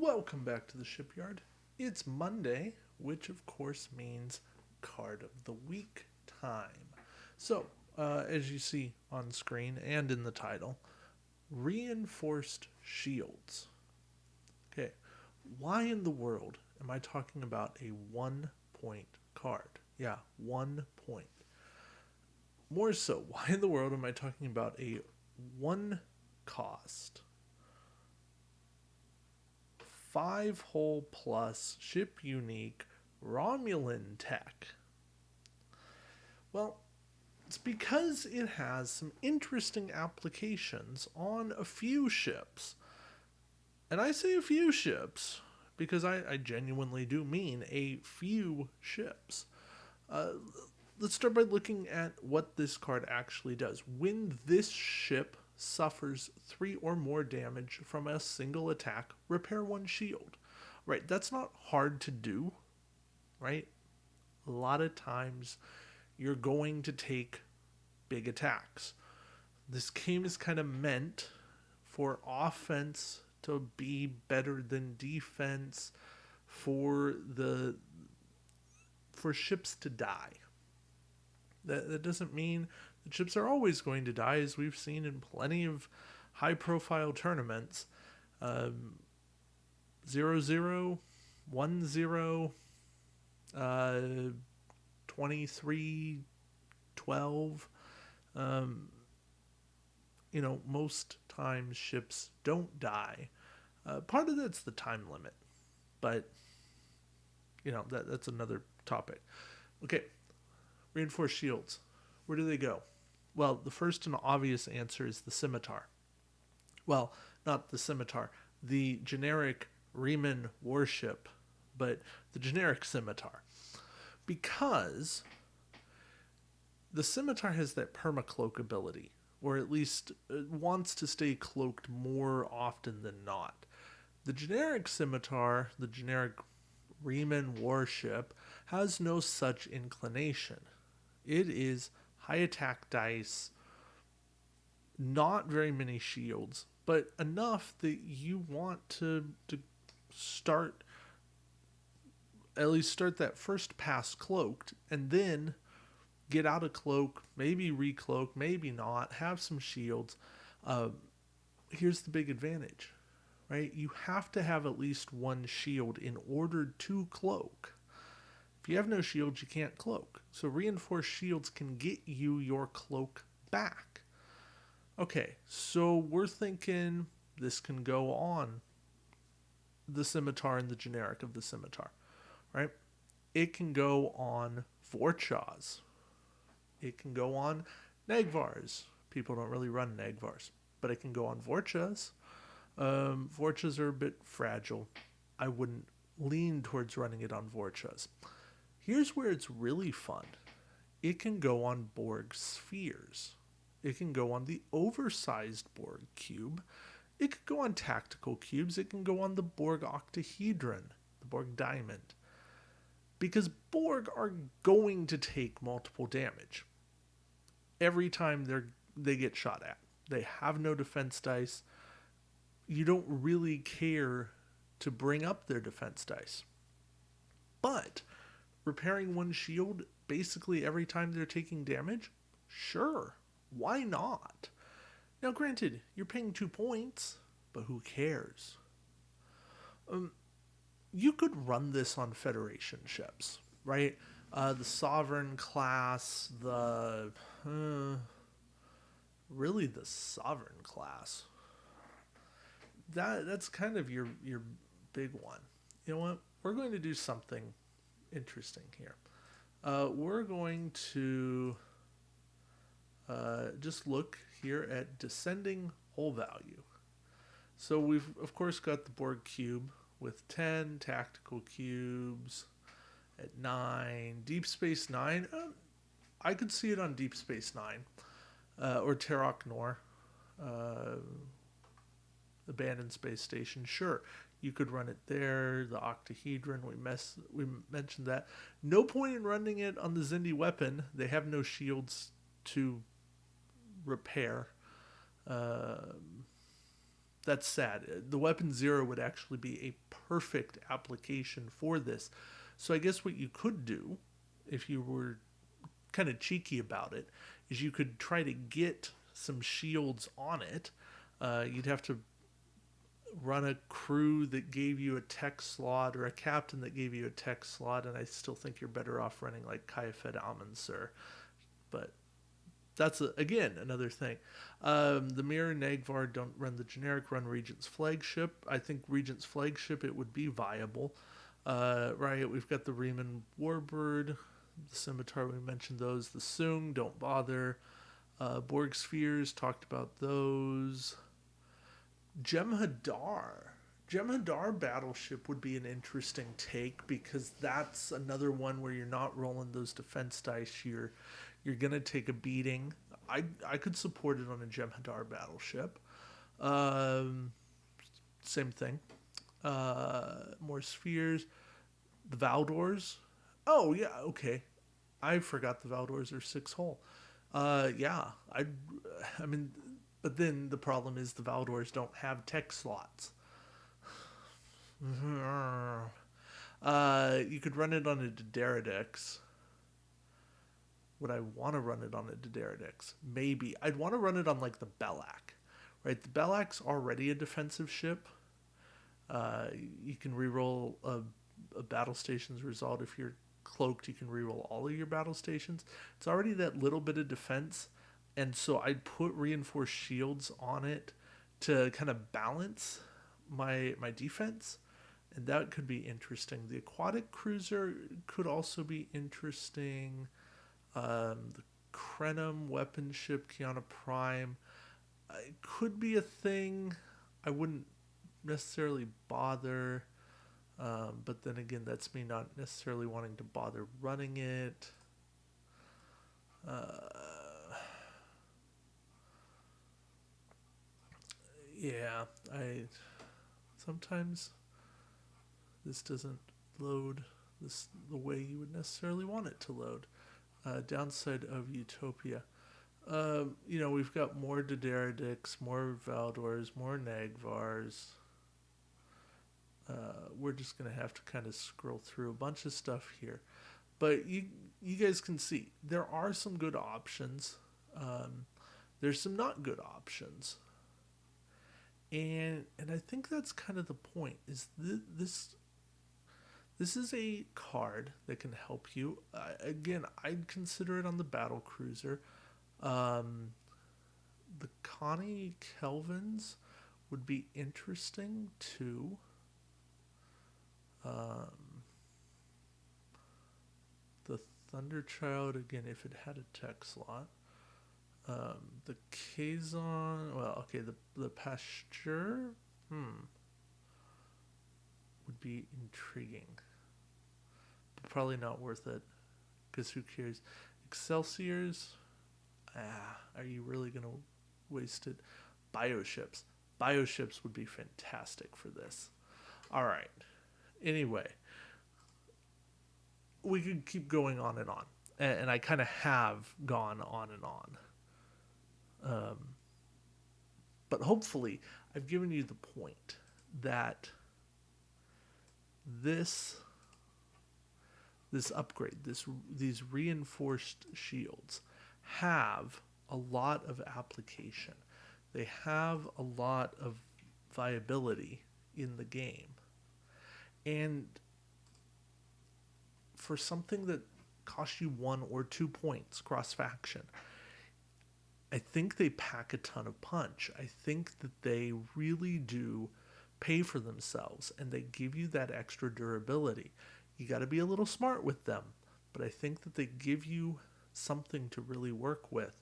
Welcome back to the Shipyard. It's Monday, which of course means Card of the Week time. So, as you see on screen and in the title, reinforced shields. Okay, why in the world am I talking about a 1 point card? Yeah, 1 point. More so, why in the world am I talking about a one cost 5 hull plus ship unique Romulan Tech? Well, it's because it has some interesting applications on a few ships. And I say a few ships because I genuinely do mean a few ships. Uh, let's start by looking at what this card actually does. When this ship suffers 3 or more damage from a single attack, repair 1 shield. Right, that's not hard to do, right? A lot of times you're going to take big attacks. This game is kind of meant for offense to be better than defense, for the for ships to die. That doesn't mean the ships are always going to die, as we've seen in plenty of high profile tournaments. 0-0, 1-0, 23-12. Most times ships don't die. Part of that's the time limit, but that's another topic. Okay, reinforced shields. Where do they go? Well, the first and obvious answer is the scimitar. Well, not the scimitar, the generic Riemann warship, but the generic scimitar. Because the scimitar has that permacloak ability, or at least it wants to stay cloaked more often than not. The generic scimitar, the generic Riemann warship, has no such inclination. It is high attack dice, not very many shields, but enough that you want to start, at least start that first pass cloaked, and then get out of cloak, maybe recloak, maybe not, have some shields. Here's the big advantage, right? You have to have at least 1 shield in order to cloak. If you have no shields, you can't cloak. So reinforced shields can get you your cloak back. Okay, so we're thinking this can go on the scimitar and the generic of the scimitar, right? It can go on Vorchas. It can go on Nagvars. People don't really run Nagvars, but it can go on Vorchas. Vorchas are a bit fragile. I wouldn't lean towards running it on Vorchas. Here's where it's really fun. It can go on Borg spheres. It can go on the oversized Borg cube. It could go on tactical cubes. It can go on the Borg octahedron, the Borg diamond. Because Borg are going to take multiple damage every time they get shot at. They have no defense dice. You don't really care to bring up their defense dice. But repairing 1 shield basically every time they're taking damage? Sure, why not? Now granted, you're paying 2 points, but who cares? You could run this on Federation ships, right? The Sovereign class, really the Sovereign class. That's kind of your big one. You know what? We're going to do something interesting here. We're going to just look here at descending hull value. So we've of course got the Borg cube with 10 tactical cubes at 9. Deep Space Nine, I could see it on Deep Space Nine, or Terok Nor, abandoned space station. Sure, you could run it there. The octahedron, we mentioned that. No point in running it on the Xindi weapon. They have no shields to repair. that's sad. The Weapon Zero would actually be a perfect application for this. So I guess what you could do, if you were kind of cheeky about it, is you could try to get some shields on it. You'd have to run a crew that gave you a tech slot or a captain that gave you a tech slot, and I still think you're better off running like Kayafed Almansur. But that's, again, another thing. The Mirror and Nagvar don't run the generic, run Regent's Flagship. I think Regent's Flagship, it would be viable. Right, we've got the Riemann Warbird, the Scimitar, we mentioned those. The Sung, don't bother. Borg Spheres, talked about those. Jem'Hadar battleship would be an interesting take, because that's another one where you're not rolling those defense dice. You're gonna take a beating. I could support it on a Jem'Hadar battleship. Same thing. More spheres. The Valdors. Oh yeah, okay. I forgot the Valdors are 6-hull. Yeah, I mean, but then the problem is the Valdors don't have tech slots. You could run it on a D'Deridex. Would I want to run it on a D'Deridex? Maybe. I'd want to run it on like the Bellac. Right? The Bellac's already a defensive ship. You can reroll a battle station's result. If you're cloaked, you can reroll all of your battle stations. It's already that little bit of defense. And so I'd put reinforced shields on it to kind of balance my defense. And that could be interesting. The aquatic cruiser could also be interesting. The Krenum weapon ship, Kiana Prime, it could be a thing. I wouldn't necessarily bother. But then again, that's me not necessarily wanting to bother running it. Yeah, sometimes this doesn't load the way you would necessarily want it to load. Downside of Utopia. We've got more D'Deridex, more Valdors, more Nagvars. We're just going to have to kind of scroll through a bunch of stuff here. But you guys can see, there are some good options. There's some not good options. And I think that's kind of the point, is this is a card that can help you. Again, I'd consider it on the battle cruiser. The Connie Kelvins would be interesting too. The Thunderchild, again, if it had a tech slot. The Kazon, well, okay, the Pasteur, would be intriguing. But probably not worth it, because who cares? Excelsiors, are you really going to waste it? Bioships. Bioships would be fantastic for this. All right. Anyway, we could keep going on, and I kind of have gone on and on. But hopefully, I've given you the point that this upgrade, these reinforced shields, have a lot of application. They have a lot of viability in the game. And for something that costs you 1 or 2 points cross-faction, I think they pack a ton of punch. I think that they really do pay for themselves, and they give you that extra durability. You got to be a little smart with them, but I think that they give you something to really work with.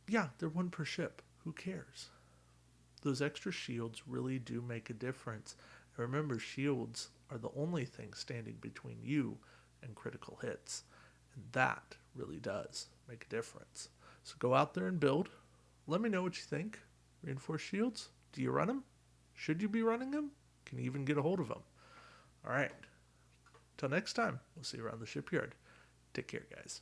Yeah, they're 1 per ship. Who cares? Those extra shields really do make a difference. And remember, shields are the only thing standing between you and critical hits. And that really does make a difference. So go out there and build. Let me know what you think. Reinforced shields? Do you run them? Should you be running them? Can you even get a hold of them? All right. Till next time, we'll see you around the shipyard. Take care, guys.